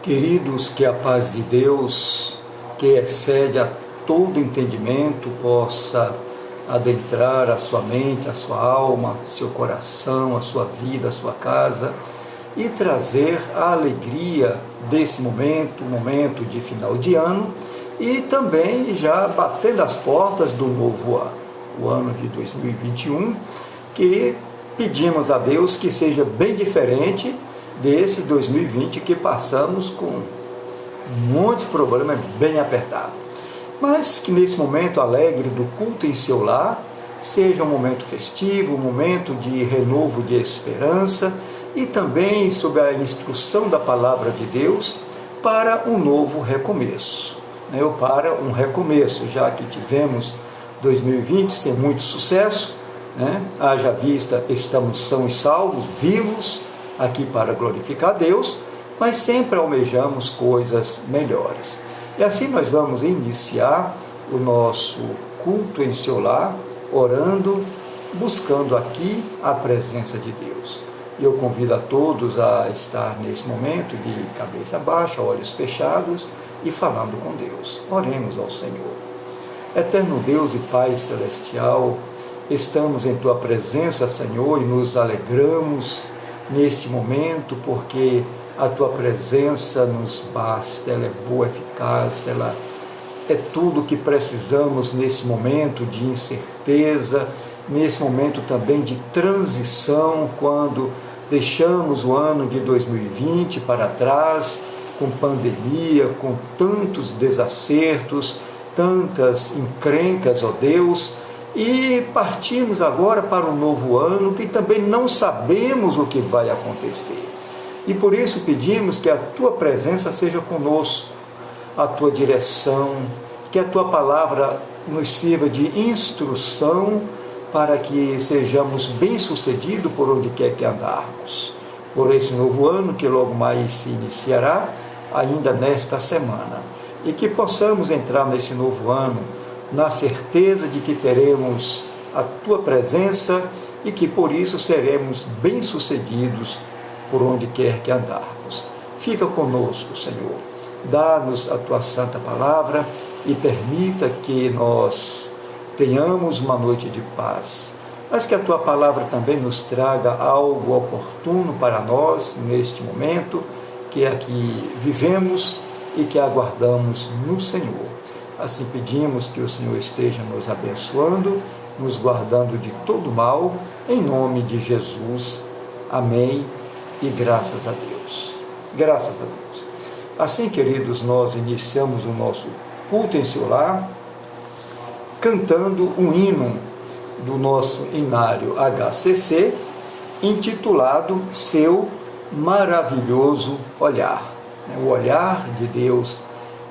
Queridos, que a paz de Deus, que excede a todo entendimento, possa adentrar a sua mente, a sua alma, seu coração, a sua vida, a sua casa e trazer a alegria desse momento, um momento de final de ano e também já batendo as portas do novo ano, o ano de 2021, que pedimos a Deus que seja bem diferente desse 2020 que passamos com muitos problemas bem apertados. Mas que nesse momento alegre do culto em seu lar seja um momento festivo, um momento de renovo de esperança e também sob a instrução da palavra de Deus para um novo recomeço, ou para um recomeço, já que tivemos 2020 sem muito sucesso, haja vista estamos sãos e salvos, vivos aqui para glorificar a Deus, mas sempre almejamos coisas melhores. E assim nós vamos iniciar o nosso culto em seu lar, orando, buscando aqui a presença de Deus. E eu convido a todos a estar nesse momento de cabeça baixa, olhos fechados e falando com Deus. Oremos ao Senhor. Eterno Deus e Pai Celestial, estamos em Tua presença, Senhor, e nos alegramos neste momento, porque a Tua presença nos basta, ela é boa, eficaz, ela é tudo o que precisamos nesse momento de incerteza, nesse momento também de transição, quando deixamos o ano de 2020 para trás, com pandemia, com tantos desacertos, tantas encrencas, ó Deus, e partimos agora para um novo ano que também não sabemos o que vai acontecer. E por isso pedimos que a Tua presença seja conosco, a Tua direção, que a Tua palavra nos sirva de instrução para que sejamos bem-sucedidos por onde quer que andarmos. Por esse novo ano que logo mais se iniciará, ainda nesta semana. E que possamos entrar nesse novo ano na certeza de que teremos a Tua presença e que por isso seremos bem-sucedidos por onde quer que andarmos. Fica conosco, Senhor. Dá-nos a Tua santa palavra e permita que nós tenhamos uma noite de paz, mas que a Tua palavra também nos traga algo oportuno para nós neste momento que aqui vivemos e que aguardamos no Senhor. Assim pedimos que o Senhor esteja nos abençoando, nos guardando de todo mal, em nome de Jesus. Amém. E graças a Deus. Graças a Deus. Assim, queridos, nós iniciamos o nosso culto em seu lar, cantando um hino do nosso inário HCC, intitulado Seu Maravilhoso Olhar. O olhar de Deus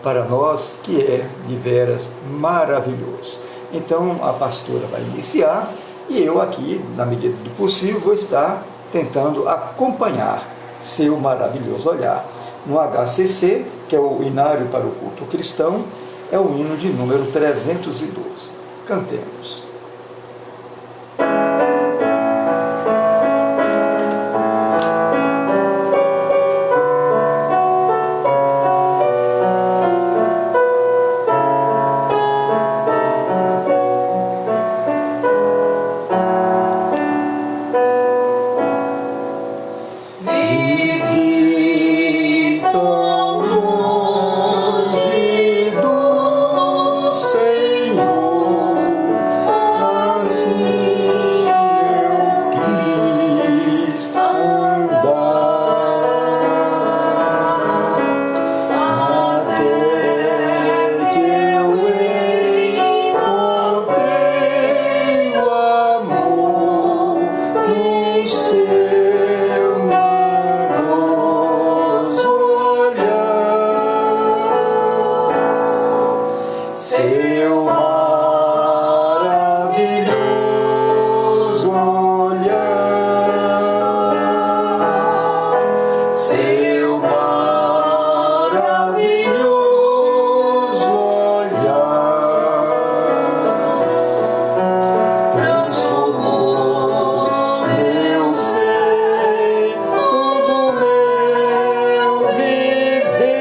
para nós, que é de veras maravilhoso. Então, a pastora vai iniciar e eu aqui, na medida do possível, vou estar tentando acompanhar Seu Maravilhoso Olhar. No HCC, que é o Inário para o Culto Cristão, é o hino de número 312. Cantemos. viver.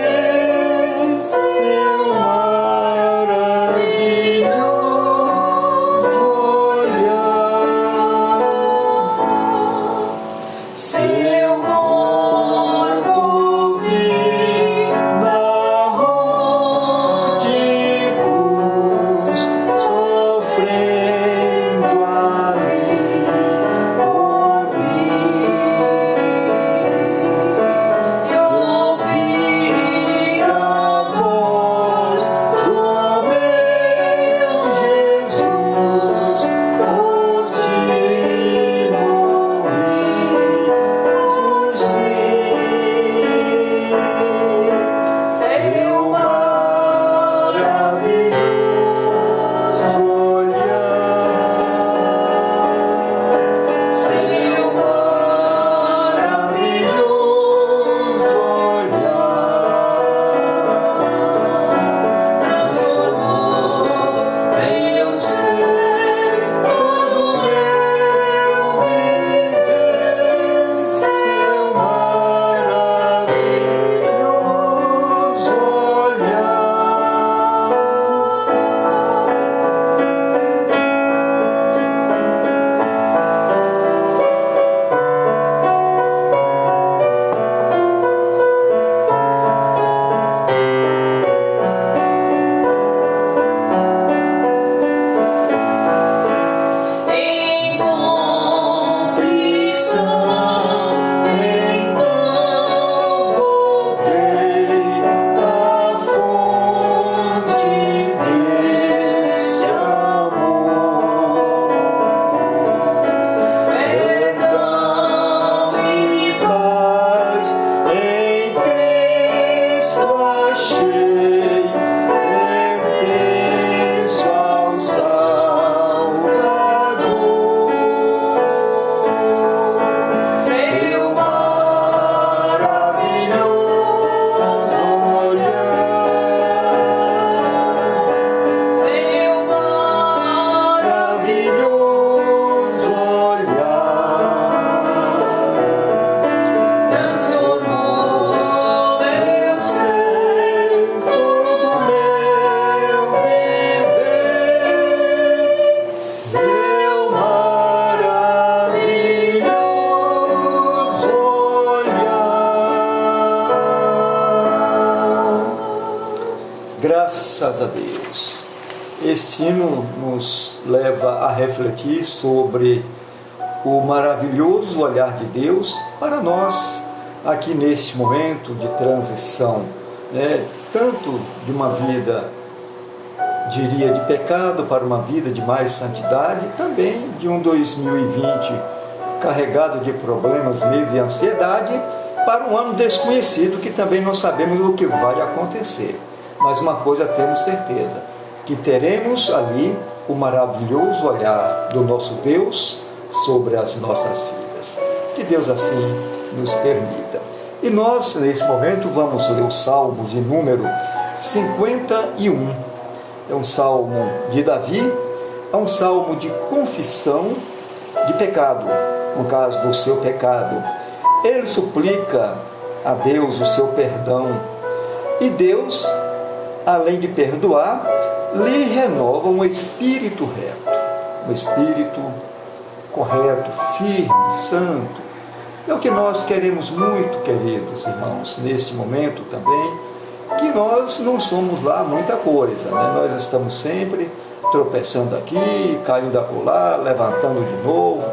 Graças a Deus. Este hino nos leva a refletir sobre o maravilhoso olhar de Deus para nós aqui neste momento de transição, né? Tanto de uma vida, diria, de pecado para uma vida de mais santidade, também de um 2020 carregado de problemas, medo e ansiedade, para um ano desconhecido que também não sabemos o que vai acontecer. Mas uma coisa temos certeza, que teremos ali o maravilhoso olhar do nosso Deus sobre as nossas vidas. Que Deus assim nos permita. E nós, neste momento, vamos ler o Salmo de número 51. É um salmo de Davi, é um salmo de confissão de pecado, no caso do seu pecado. Ele suplica a Deus o seu perdão. E Deus, além de perdoar, lhe renova um espírito reto, um espírito correto, firme, santo. É o que nós queremos muito, queridos irmãos, neste momento também, que nós não somos lá muita coisa, né? Nós estamos sempre tropeçando aqui, caindo acolá, levantando de novo,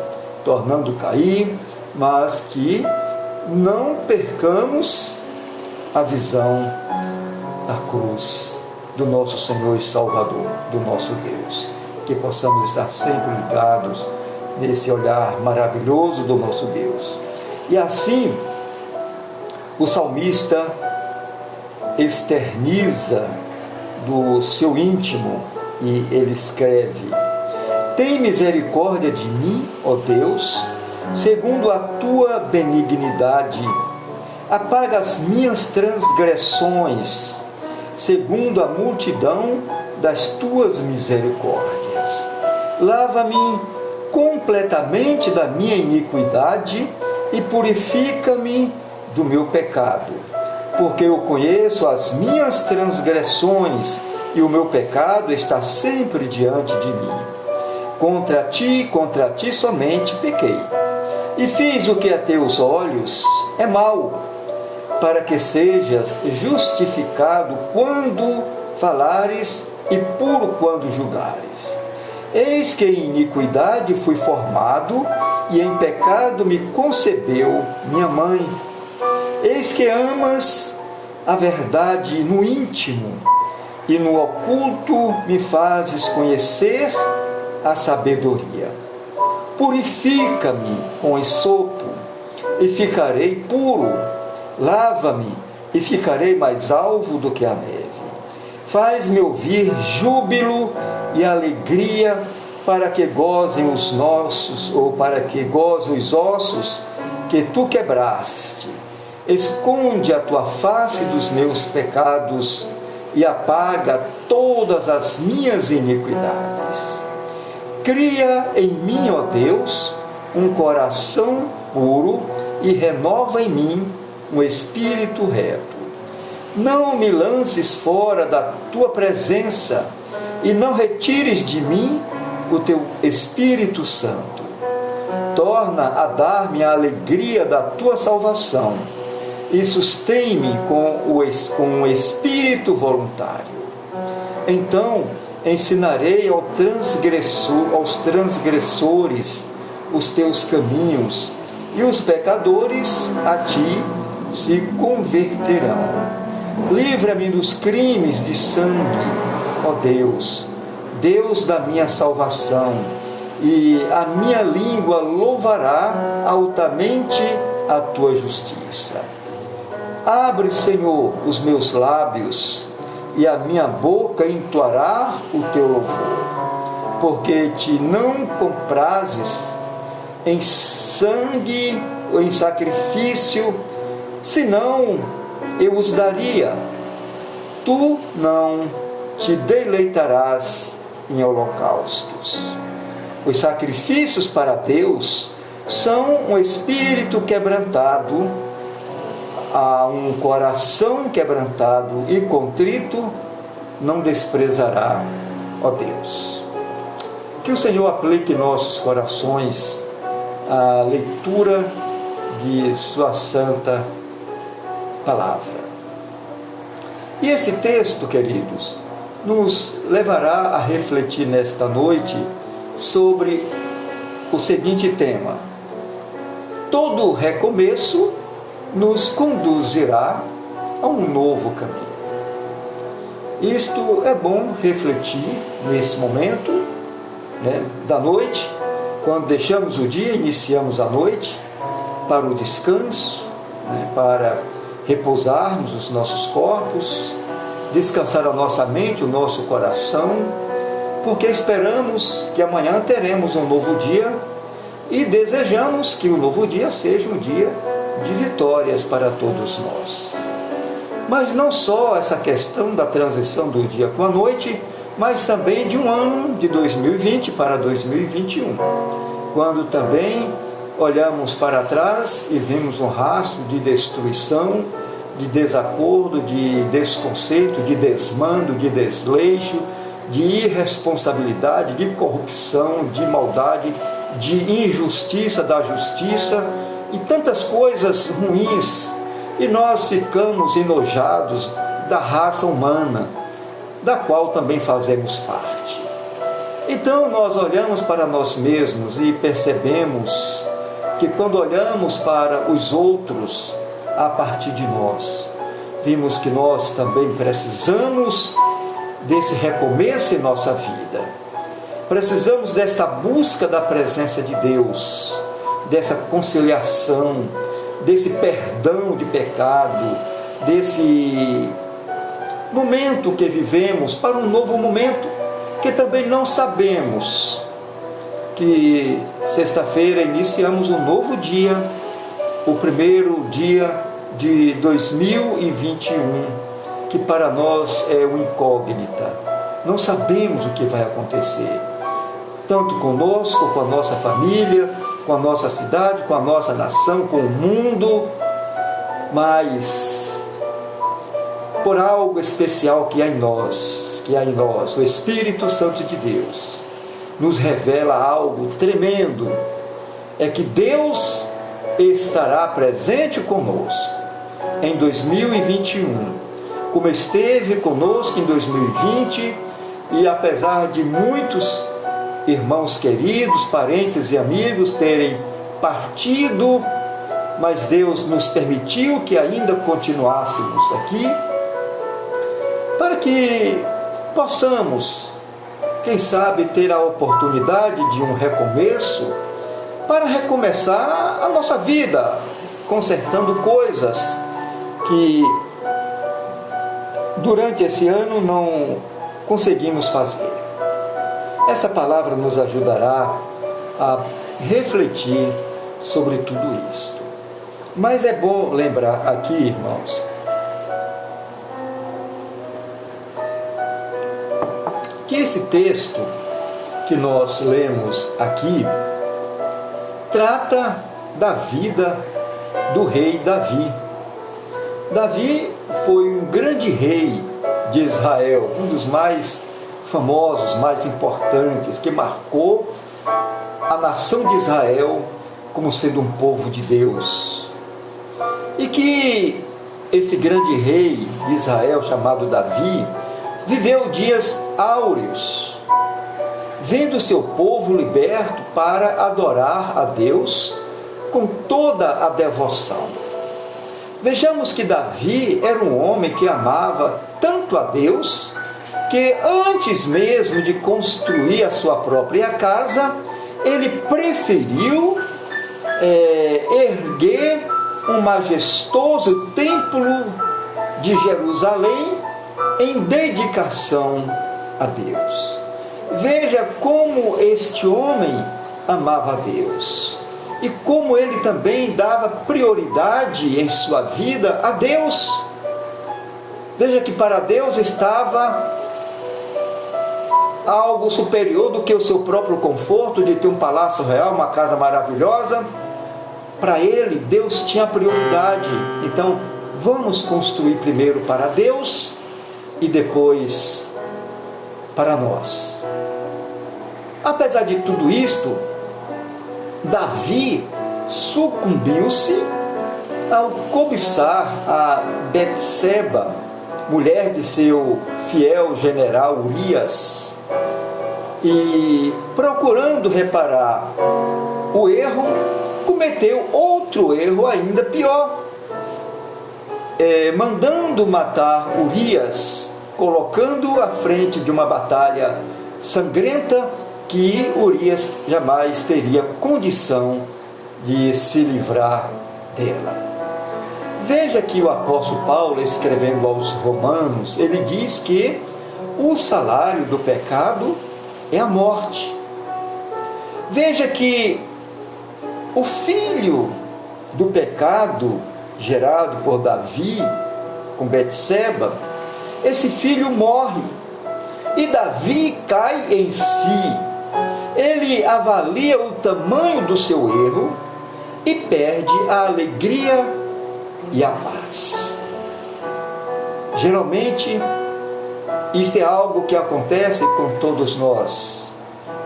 tornando cair, mas que não percamos a visão da cruz do nosso Senhor e Salvador, do nosso Deus. Que possamos estar sempre ligados nesse olhar maravilhoso do nosso Deus. E assim, o salmista externiza do seu íntimo e ele escreve: tem misericórdia de mim, ó Deus, segundo a tua benignidade. Apaga as minhas transgressões, segundo a multidão das tuas misericórdias. Lava-me completamente da minha iniquidade e purifica-me do meu pecado, porque eu conheço as minhas transgressões e o meu pecado está sempre diante de mim. Contra ti somente pequei, e fiz o que a teus olhos é mau, para que sejas justificado quando falares e puro quando julgares. Eis que em iniquidade fui formado, e em pecado me concebeu minha mãe. Eis que amas a verdade no íntimo, e no oculto me fazes conhecer a sabedoria. Purifica-me com esopo, e ficarei puro. Lava-me, e ficarei mais alvo do que a neve. Faz-me ouvir júbilo e alegria, para que gozem os nossos, ou para que gozem os ossos que tu quebraste. Esconde a tua face dos meus pecados e apaga todas as minhas iniquidades. Cria em mim, ó Deus, um coração puro e renova em mim um espírito reto. Não me lances fora da tua presença e não retires de mim o teu Espírito Santo. Torna a dar-me a alegria da tua salvação e sustém-me com um espírito voluntário. Então ensinarei aos transgressores os teus caminhos, e os pecadores a ti se converterão. Livra-me dos crimes de sangue, ó Deus, Deus da minha salvação, e a minha língua louvará altamente a tua justiça. Abre, Senhor, os meus lábios, e a minha boca entoará o teu louvor, porque te não comprases em sangue ou em sacrifício, senão eu os daria. Tu não te deleitarás em holocaustos. Os sacrifícios para Deus são um espírito quebrantado, a um coração quebrantado e contrito não desprezará, ó Deus. Que o Senhor aplique em nossos corações a leitura de sua santa palavra. E esse texto, queridos, nos levará a refletir nesta noite sobre o seguinte tema: todo recomeço nos conduzirá a um novo caminho. Isto é bom refletir nesse momento, da noite, quando deixamos o dia, iniciamos a noite, para o descanso, para repousarmos os nossos corpos, descansar a nossa mente, o nosso coração, porque esperamos que amanhã teremos um novo dia e desejamos que o novo dia seja um dia de vitórias para todos nós. Mas não só essa questão da transição do dia com a noite, mas também de um ano de 2020 para 2021, quando também olhamos para trás e vimos um rastro de destruição, de desacordo, de desconceito, de desmando, de desleixo, de irresponsabilidade, de corrupção, de maldade, de injustiça da justiça e tantas coisas ruins. E nós ficamos enojados da raça humana, da qual também fazemos parte. Então nós olhamos para nós mesmos e percebemos que quando olhamos para os outros a partir de nós, vimos que nós também precisamos desse recomeço em nossa vida. Precisamos desta busca da presença de Deus, dessa conciliação, desse perdão de pecado, desse momento que vivemos para um novo momento, que também não sabemos que sexta-feira iniciamos um novo dia, o primeiro dia de 2021, que para nós é uma incógnita. Não sabemos o que vai acontecer, tanto conosco, com a nossa família, com a nossa cidade, com a nossa nação, com o mundo, mas por algo especial que há em nós, o Espírito Santo de Deus nos revela algo tremendo, é que Deus estará presente conosco em 2021, como esteve conosco em 2020, e apesar de muitos irmãos queridos, parentes e amigos terem partido, mas Deus nos permitiu que ainda continuássemos aqui, para que possamos, quem sabe, ter a oportunidade de um recomeço, para recomeçar a nossa vida, consertando coisas que durante esse ano não conseguimos fazer. Essa palavra nos ajudará a refletir sobre tudo isto. Mas é bom lembrar aqui, irmãos, que esse texto que nós lemos aqui trata da vida do rei Davi. Davi foi um grande rei de Israel, um dos mais famosos, mais importantes, que marcou a nação de Israel como sendo um povo de Deus. E que esse grande rei de Israel, chamado Davi, viveu dias áureos, vendo seu povo liberto para adorar a Deus com toda a devoção. Vejamos que Davi era um homem que amava tanto a Deus, que antes mesmo de construir a sua própria casa, ele preferiu erguer um majestoso templo de Jerusalém em dedicação a Deus. Veja como este homem amava a Deus e como ele também dava prioridade em sua vida a Deus. Veja que para Deus estava algo superior do que o seu próprio conforto de ter um palácio real, uma casa maravilhosa. Para ele, Deus tinha prioridade. Então, vamos construir primeiro para Deus e depois para nós. Apesar de tudo isto, Davi sucumbiu-se ao cobiçar a Betseba, mulher de seu fiel general Urias, e procurando reparar o erro, cometeu outro erro ainda pior, mandando matar Urias, colocando-o à frente de uma batalha sangrenta que Urias jamais teria condição de se livrar dela. Veja que o apóstolo Paulo, escrevendo aos Romanos, ele diz que o salário do pecado é a morte. Veja que o filho do pecado, gerado por Davi com Betseba, esse filho morre e Davi cai em si. Ele avalia o tamanho do seu erro e perde a alegria e a paz. Geralmente, isto é algo que acontece com todos nós.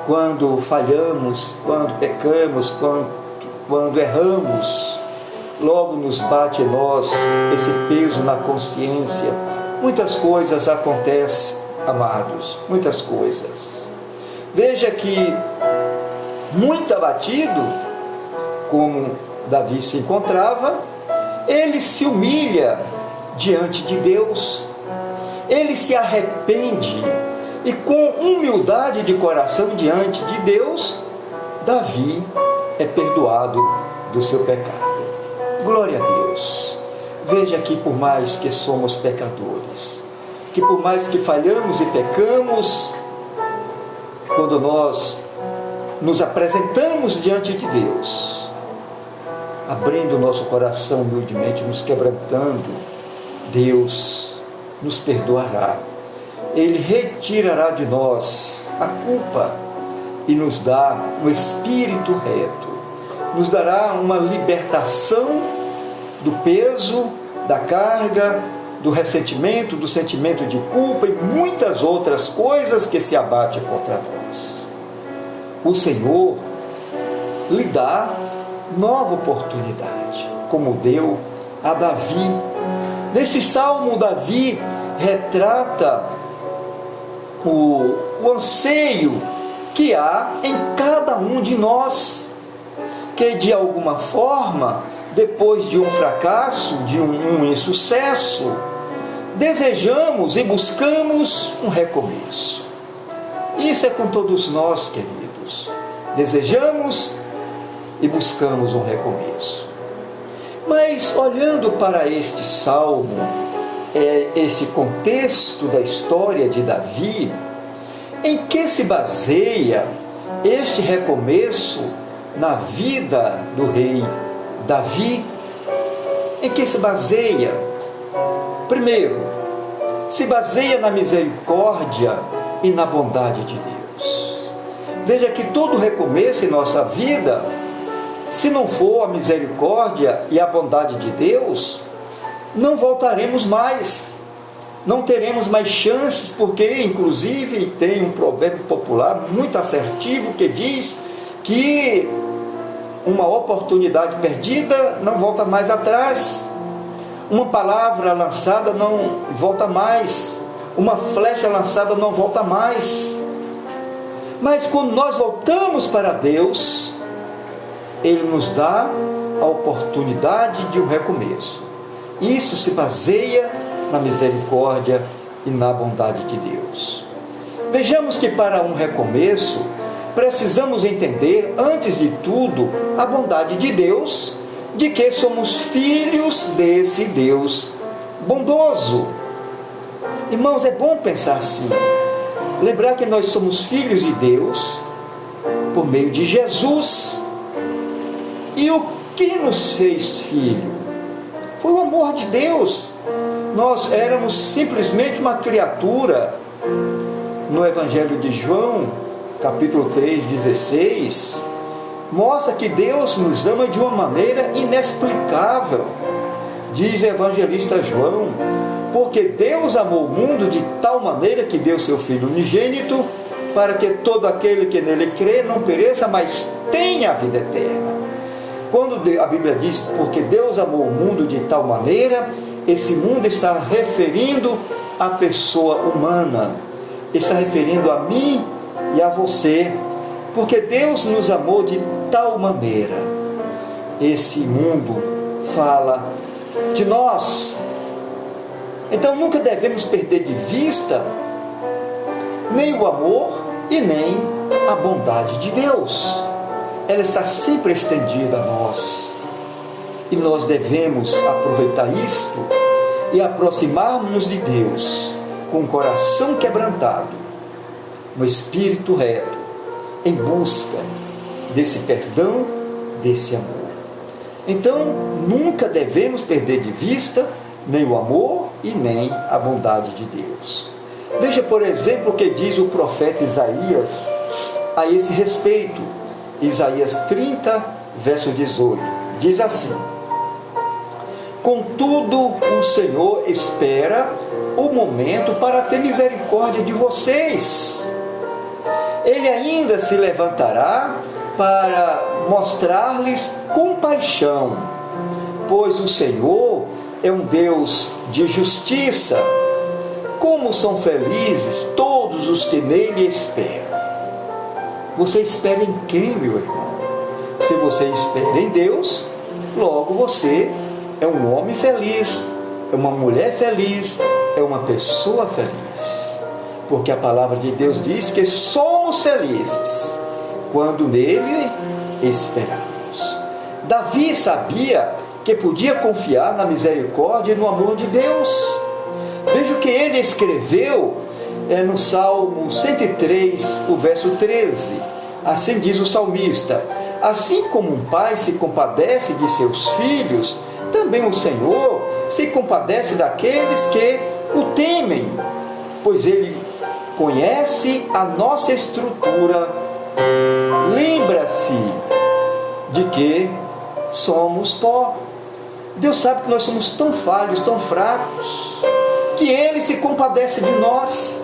Quando falhamos, quando pecamos, quando erramos, logo nos bate em nós esse peso na consciência. Muitas coisas acontecem, amados, muitas coisas. Veja que, muito abatido, como Davi se encontrava, ele se humilha diante de Deus, ele se arrepende e com humildade de coração diante de Deus, Davi é perdoado do seu pecado. Glória a Deus. Veja que por mais que somos pecadores, que por mais que falhamos e pecamos, quando nós nos apresentamos diante de Deus, abrindo o nosso coração humildemente, nos quebrantando, Deus nos perdoará. Ele retirará de nós a culpa e nos dá um espírito reto. Nos dará uma libertação do peso, da carga, do ressentimento, do sentimento de culpa e muitas outras coisas que se abatem contra nós. O Senhor lhe dá nova oportunidade, como deu a Davi. Nesse salmo, Davi retrata o anseio que há em cada um de nós, que de alguma forma, depois de um fracasso, de um insucesso, desejamos e buscamos um recomeço. Isso é com todos nós, queridos. Desejamos e buscamos um recomeço. Mas olhando para este salmo, esse contexto da história de Davi, em que se baseia este recomeço na vida do rei Davi? Em que se baseia? Primeiro, se baseia na misericórdia e na bondade de Deus. Veja que todo recomeço em nossa vida, se não for a misericórdia e a bondade de Deus, não voltaremos mais, não teremos mais chances, porque inclusive tem um provérbio popular muito assertivo que diz que uma oportunidade perdida não volta mais atrás, uma palavra lançada não volta mais, uma flecha lançada não volta mais. Mas quando nós voltamos para Deus, Ele nos dá a oportunidade de um recomeço. Isso se baseia na misericórdia e na bondade de Deus. Vejamos que para um recomeço, precisamos entender, antes de tudo, a bondade de Deus, de que somos filhos desse Deus bondoso. Irmãos, é bom pensar assim. Lembrar que nós somos filhos de Deus por meio de Jesus. E o que nos fez filho? Foi o amor de Deus. Nós éramos simplesmente uma criatura. No Evangelho de João, capítulo 3:16, mostra que Deus nos ama de uma maneira inexplicável. Diz o evangelista João: porque Deus amou o mundo de tal maneira que deu seu Filho unigênito, para que todo aquele que nele crê não pereça, mas tenha a vida eterna. Quando a Bíblia diz, porque Deus amou o mundo de tal maneira, esse mundo está referindo à pessoa humana, está referindo a mim e a você, porque Deus nos amou de tal maneira. Esse mundo fala de nós. Então nunca devemos perder de vista nem o amor e nem a bondade de Deus. Ela está sempre estendida a nós. E nós devemos aproveitar isto e aproximar-nos de Deus com o coração quebrantado, no espírito reto, em busca desse perdão, desse amor. Então, nunca devemos perder de vista nem o amor e nem a bondade de Deus. Veja, por exemplo, o que diz o profeta Isaías a esse respeito. Isaías 30, verso 18. Diz assim: contudo, o Senhor espera o momento para ter misericórdia de vocês. Ele ainda se levantará para mostrar-lhes compaixão, pois o Senhor é um Deus de justiça. Como são felizes todos os que nele esperam. Você espera em quem, meu irmão? Se você espera em Deus, logo você é um homem feliz, é uma mulher feliz, é uma pessoa feliz. Porque a palavra de Deus diz que somos felizes quando nele esperamos. Davi sabia que podia confiar na misericórdia e no amor de Deus. Veja o que ele escreveu no Salmo 103, o verso 13. Assim diz o salmista: assim como um pai se compadece de seus filhos, também o Senhor se compadece daqueles que o temem, pois ele conhece a nossa estrutura, lembra-se de que somos pó. Deus sabe que nós somos tão falhos, tão fracos, que Ele se compadece de nós.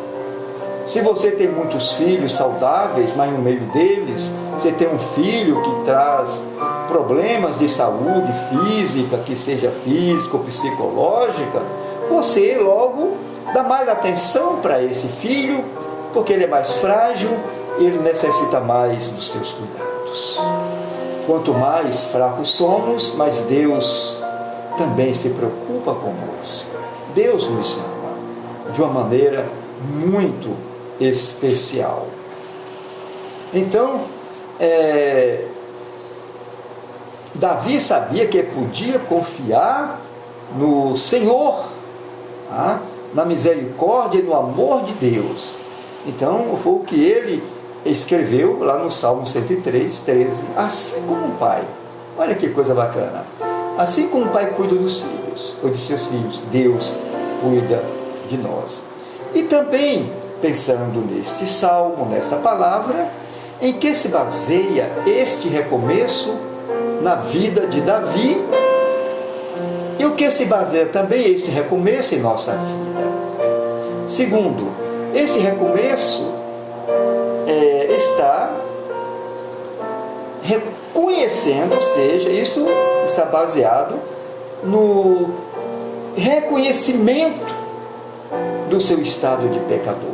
Se você tem muitos filhos saudáveis, mas no meio deles você tem um filho que traz problemas de saúde física, que seja física ou psicológica, você logo dá mais atenção para esse filho, porque ele é mais frágil, ele necessita mais dos seus cuidados. Quanto mais fracos somos, mais Deus também se preocupa conosco. Deus nos ama de uma maneira muito especial. Então, Davi sabia que podia confiar no Senhor, na misericórdia e no amor de Deus. Então, foi o que ele escreveu lá no Salmo 103, 13. Assim como um pai, olha que coisa bacana, assim como um pai cuida dos filhos, ou de seus filhos, Deus cuida de nós. E também, pensando neste salmo, nesta palavra, em que se baseia este recomeço na vida de Davi, e o que se baseia também esse recomeço em nossa vida. Segundo, esse recomeço está reconhecendo, ou seja, isso está baseado no reconhecimento do seu estado de pecador.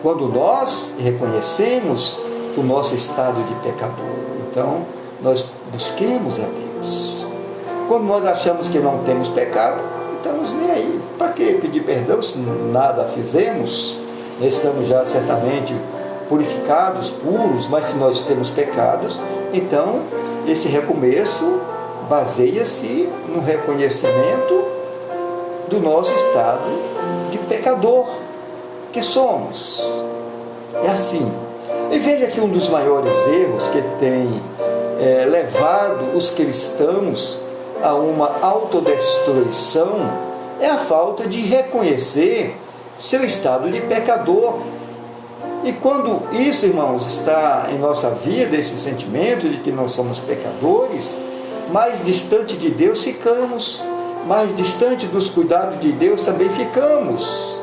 Quando nós reconhecemos o nosso estado de pecador, então nós busquemos a Deus. Quando nós achamos que não temos pecado, estamos nem aí. Para que pedir perdão se nada fizemos? Nós estamos já certamente purificados, puros, mas se nós temos pecados, então esse recomeço baseia-se no reconhecimento do nosso estado de pecador que somos. É assim. E veja que um dos maiores erros que tem levado os cristãos a uma autodestruição é a falta de reconhecer seu estado de pecador. E quando isso, irmãos, está em nossa vida, esse sentimento de que nós somos pecadores, mais distante de Deus ficamos, mais distante dos cuidados de Deus também ficamos.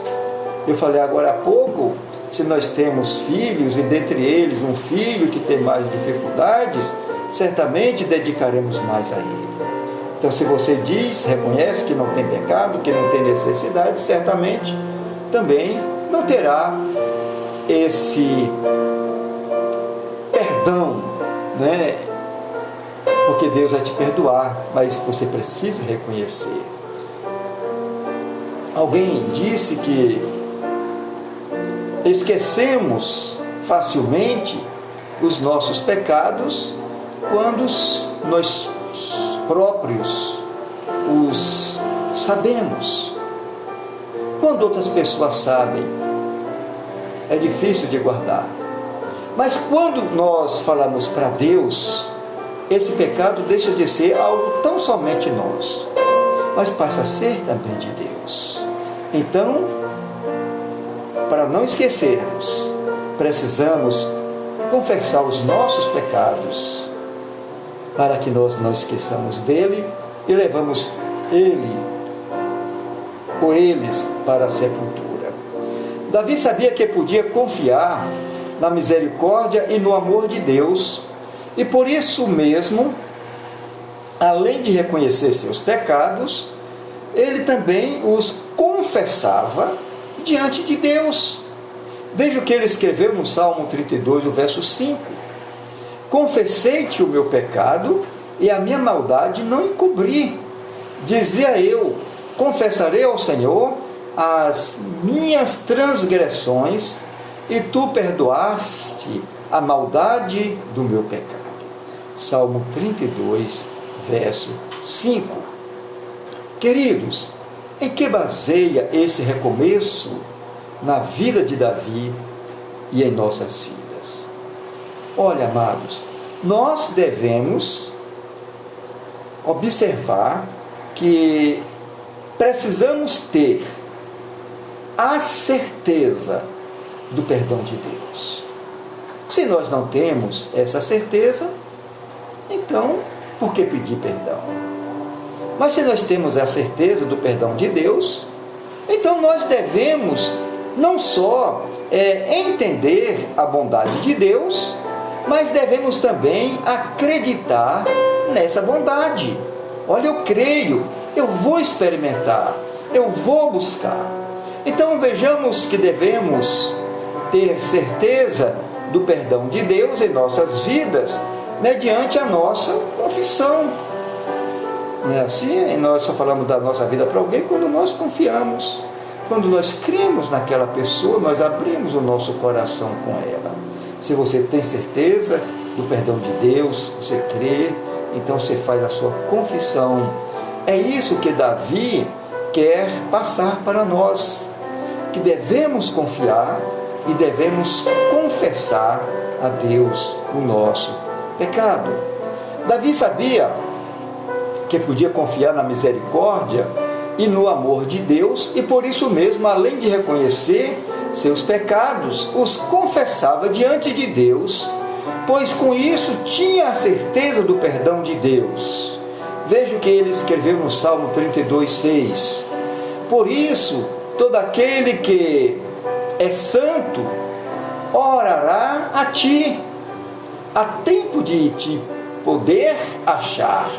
Eu falei agora há pouco, se nós temos filhos, e dentre eles um filho que tem mais dificuldades, certamente dedicaremos mais a ele. Então, se você diz, reconhece que não tem pecado, que não tem necessidade, certamente também não terá esse perdão, né? Porque Deus vai te perdoar, mas você precisa reconhecer. Alguém disse que esquecemos facilmente os nossos pecados quando nós próprios os sabemos. Quando outras pessoas sabem, é difícil de guardar. Mas quando nós falamos para Deus, esse pecado deixa de ser algo tão somente nosso, mas passa a ser também de Deus. Então, para não esquecermos, precisamos confessar os nossos pecados, para que nós não esqueçamos dele e levamos ele ou eles para a sepultura. Davi sabia que podia confiar na misericórdia e no amor de Deus, e por isso mesmo, além de reconhecer seus pecados, ele também os confessava diante de Deus. Veja o que ele escreveu no Salmo 32, o verso 5. Confessei-te o meu pecado e a minha maldade não encobri. Dizia eu, confessarei ao Senhor as minhas transgressões e tu perdoaste a maldade do meu pecado. Salmo 32, verso 5. Queridos, em que baseia esse recomeço na vida de Davi e em nossas vidas? Olha, amados, nós devemos observar que precisamos ter a certeza do perdão de Deus. Se nós não temos essa certeza, então, por que pedir perdão? Mas se nós temos a certeza do perdão de Deus, então nós devemos não só entender a bondade de Deus, mas devemos também acreditar nessa bondade. Olha, eu creio, eu vou experimentar, eu vou buscar. Então vejamos que devemos ter certeza do perdão de Deus em nossas vidas, mediante a nossa confissão. Não é assim? Nós só falamos da nossa vida para alguém quando nós confiamos. Quando nós cremos naquela pessoa, nós abrimos o nosso coração com ela. Se você tem certeza do perdão de Deus, você crê, então você faz a sua confissão. É isso que Davi quer passar para nós, que devemos confiar e devemos confessar a Deus o nosso pecado. Davi sabia que podia confiar na misericórdia e no amor de Deus, e por isso mesmo, além de reconhecer seus pecados, os confessava diante de Deus, pois com isso tinha a certeza do perdão de Deus. Veja o que ele escreveu no Salmo 32, 6. Por isso, todo aquele que é santo orará a ti, há tempo de te poder achar.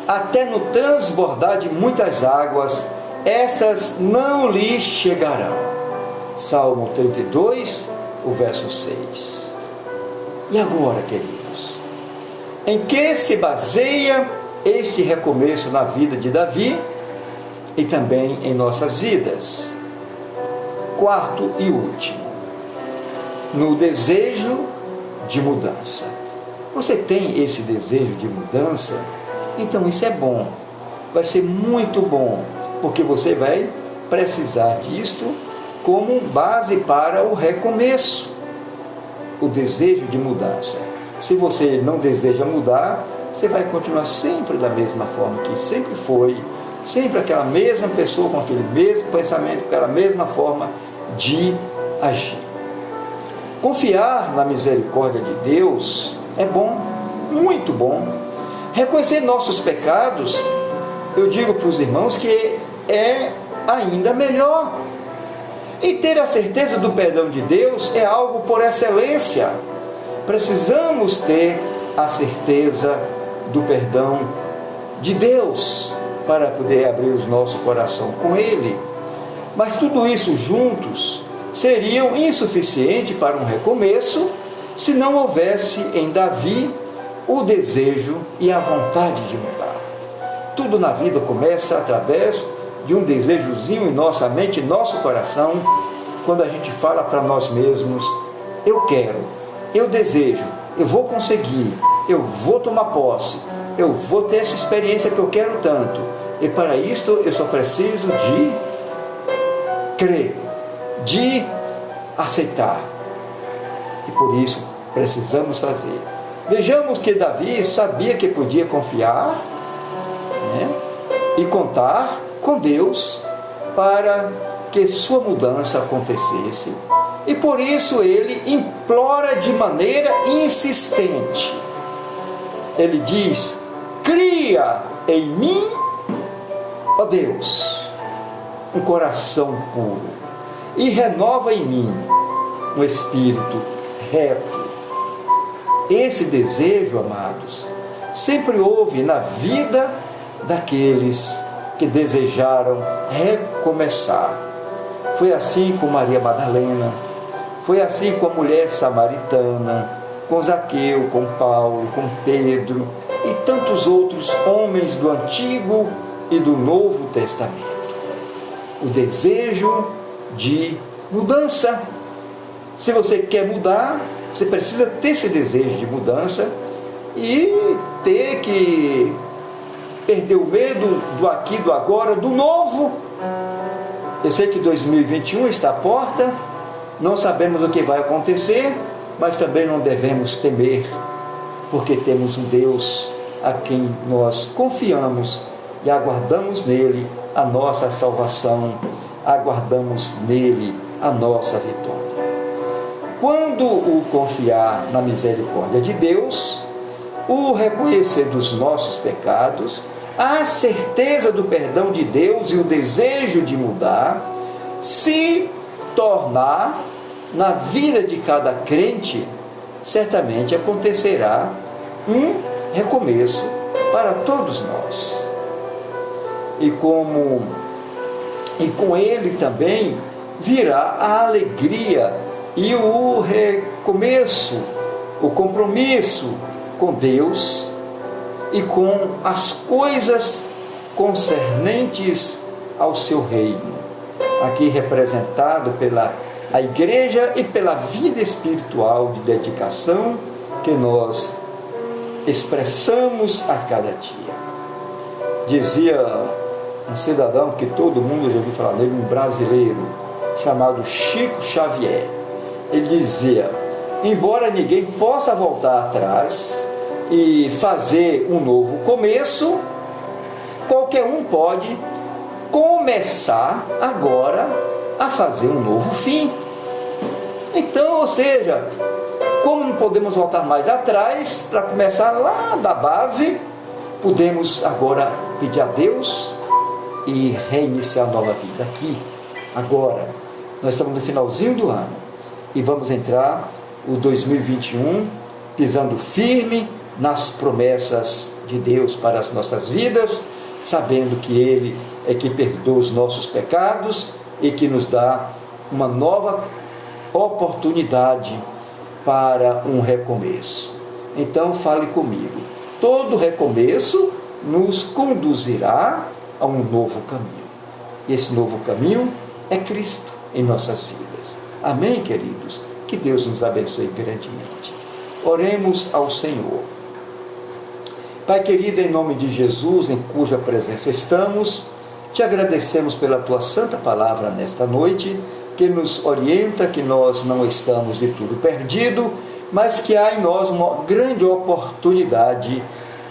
Até no transbordar de muitas águas, essas não lhe chegarão. Salmo 32, o verso 6. E agora, queridos, em que se baseia este recomeço na vida de Davi e também em nossas vidas? Quarto e último, no desejo de mudança. Você tem esse desejo de mudança? Então isso é bom, vai ser muito bom, porque você vai precisar disto como base para o recomeço, o desejo de mudança. Se você não deseja mudar, você vai continuar sempre da mesma forma que sempre foi, sempre aquela mesma pessoa, com aquele mesmo pensamento, com aquela mesma forma de agir. Confiar na misericórdia de Deus é bom, muito bom. Reconhecer nossos pecados, eu digo para os irmãos que é ainda melhor. E ter a certeza do perdão de Deus é algo por excelência. Precisamos ter a certeza do perdão de Deus para poder abrir o nosso coração com Ele. Mas tudo isso juntos seriam insuficiente para um recomeço se não houvesse em Davi o desejo e a vontade de mudar. Tudo na vida começa através de um desejozinho em nossa mente, em nosso coração, quando a gente fala para nós mesmos: eu quero, eu desejo, eu vou conseguir, eu vou tomar posse, eu vou ter essa experiência que eu quero tanto. E para isso eu só preciso de crer, de aceitar. E por isso precisamos fazer. Vejamos que Davi sabia que podia confiar, né, e contar com Deus para que sua mudança acontecesse. E por isso ele implora de maneira insistente. Ele diz: cria em mim, ó Deus, um coração puro, e renova em mim um espírito reto. Esse desejo, amados, sempre houve na vida daqueles que desejaram recomeçar. Foi assim com Maria Madalena, foi assim com a mulher samaritana, com Zaqueu, com Paulo, com Pedro e tantos outros homens do Antigo e do Novo Testamento. O desejo de mudança. Se você quer mudar, você precisa ter esse desejo de mudança e ter que perder o medo do aqui, do agora, do novo. Eu sei que 2021 está à porta, não sabemos o que vai acontecer, mas também não devemos temer, porque temos um Deus a quem nós confiamos e aguardamos nele a nossa salvação, aguardamos nele a nossa vitória. Quando o confiar na misericórdia de Deus, o reconhecer dos nossos pecados, a certeza do perdão de Deus e o desejo de mudar, se tornar na vida de cada crente, certamente acontecerá um recomeço para todos nós. E com ele também virá a alegria e o recomeço, o compromisso com Deus e com as coisas concernentes ao seu reino, aqui representado pela a igreja e pela vida espiritual de dedicação que nós expressamos a cada dia. Dizia um cidadão que todo mundo já ouviu falar dele, um brasileiro chamado Chico Xavier. Ele dizia: embora ninguém possa voltar atrás e fazer um novo começo, qualquer um pode começar agora a fazer um novo fim. Então, ou seja, como não podemos voltar mais atrás para começar lá da base, podemos agora pedir a Deus e reiniciar a nova vida aqui, agora. Nós estamos no finalzinho do ano e vamos entrar o 2021 pisando firme nas promessas de Deus para as nossas vidas, sabendo que Ele é que perdoa os nossos pecados e que nos dá uma nova oportunidade para um recomeço. Então fale comigo. Todo recomeço nos conduzirá a um novo caminho. E esse novo caminho é Cristo em nossas vidas. Amém, queridos? Que Deus nos abençoe grandemente. Oremos ao Senhor. Pai querido, em nome de Jesus, em cuja presença estamos, te agradecemos pela tua santa palavra nesta noite, que nos orienta que nós não estamos de tudo perdido, mas que há em nós uma grande oportunidade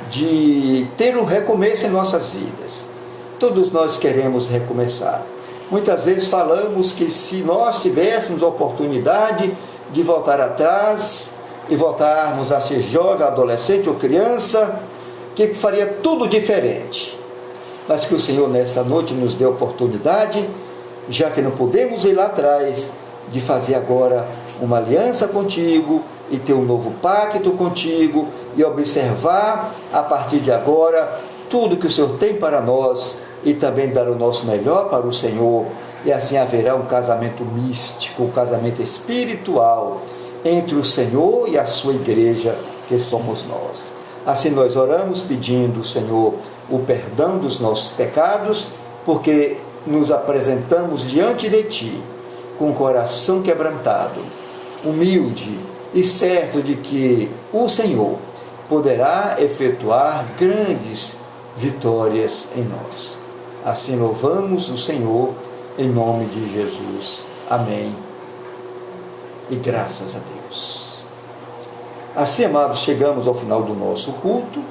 de ter um recomeço em nossas vidas. Todos nós queremos recomeçar. Muitas vezes falamos que se nós tivéssemos a oportunidade de voltar atrás e voltarmos a ser jovem, adolescente ou criança, que faria tudo diferente. Mas que o Senhor nesta noite nos dê a oportunidade, já que não podemos ir lá atrás, de fazer agora uma aliança contigo e ter um novo pacto contigo e observar a partir de agora tudo que o Senhor tem para nós e também dar o nosso melhor para o Senhor. E assim haverá um casamento místico, um casamento espiritual entre o Senhor e a sua igreja, que somos nós. Assim nós oramos pedindo, Senhor, o perdão dos nossos pecados, porque nos apresentamos diante de Ti com o coração quebrantado, humilde e certo de que o Senhor poderá efetuar grandes vitórias em nós. Assim louvamos o Senhor em nome de Jesus. Amém. E graças a Deus. Assim, amados, chegamos ao final do nosso culto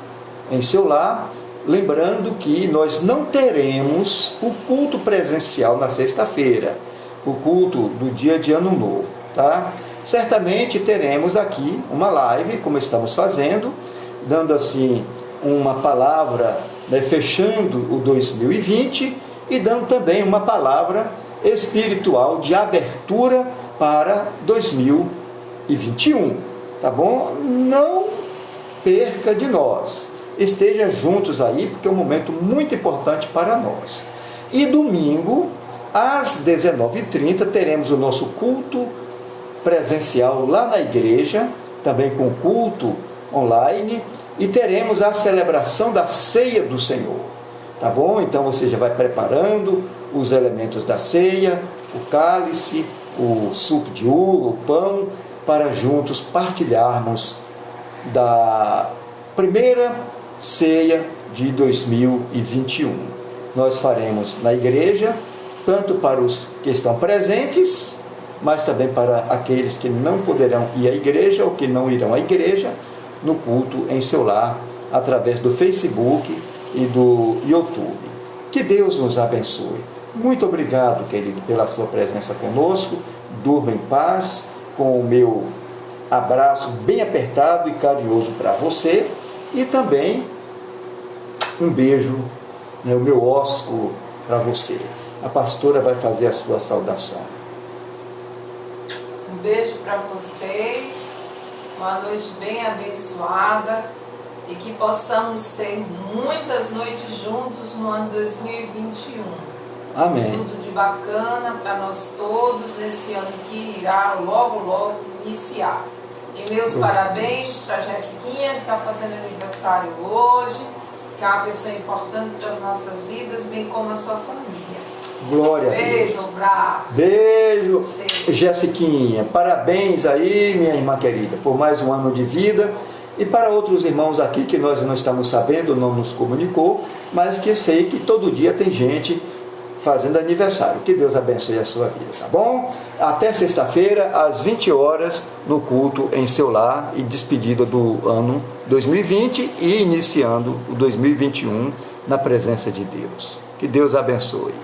em seu lar, lembrando que nós não teremos o culto presencial na sexta-feira, o culto do dia de Ano Novo, tá? Certamente teremos aqui uma live, como estamos fazendo, dando assim uma palavra, né, fechando o 2020 e dando também uma palavra espiritual de abertura para 2021, tá bom? Não perca de nós, esteja juntos aí, porque é um momento muito importante para nós. E domingo, às 19h30, teremos o nosso culto presencial lá na igreja, também com culto online, e teremos a celebração da ceia do Senhor, tá bom? Então você já vai preparando os elementos da ceia, o cálice, o suco de uva, o pão, para juntos partilharmos da primeira ceia de 2021. Nós faremos na igreja, tanto para os que estão presentes, mas também para aqueles que não poderão ir à igreja ou que não irão à igreja, no culto em seu lar, através do Facebook e do YouTube. Que Deus nos abençoe. Muito obrigado, querido, pela sua presença conosco. Durma em paz, com o meu abraço bem apertado e carinhoso para você, e também um beijo, né, o meu ósculo para você. A pastora vai fazer a sua saudação. Um beijo para vocês, uma noite bem abençoada e que possamos ter muitas noites juntos no ano 2021. Amém. Tudo de bacana para nós todos nesse ano que irá logo iniciar. E meus parabéns para a Jessiquinha, que está fazendo aniversário hoje, que é uma pessoa importante para as nossas vidas, bem como a sua família. Glória a Deus. Beijo, abraço. Beijo, Sim. Jessiquinha. Parabéns aí, minha irmã querida, por mais um ano de vida. E para outros irmãos aqui que nós não estamos sabendo, não nos comunicou, mas que eu sei que todo dia tem gente fazendo aniversário. Que Deus abençoe a sua vida, tá bom? Até sexta-feira, às 20 horas, no culto em seu lar e despedida do ano 2020 e iniciando o 2021 na presença de Deus. Que Deus abençoe.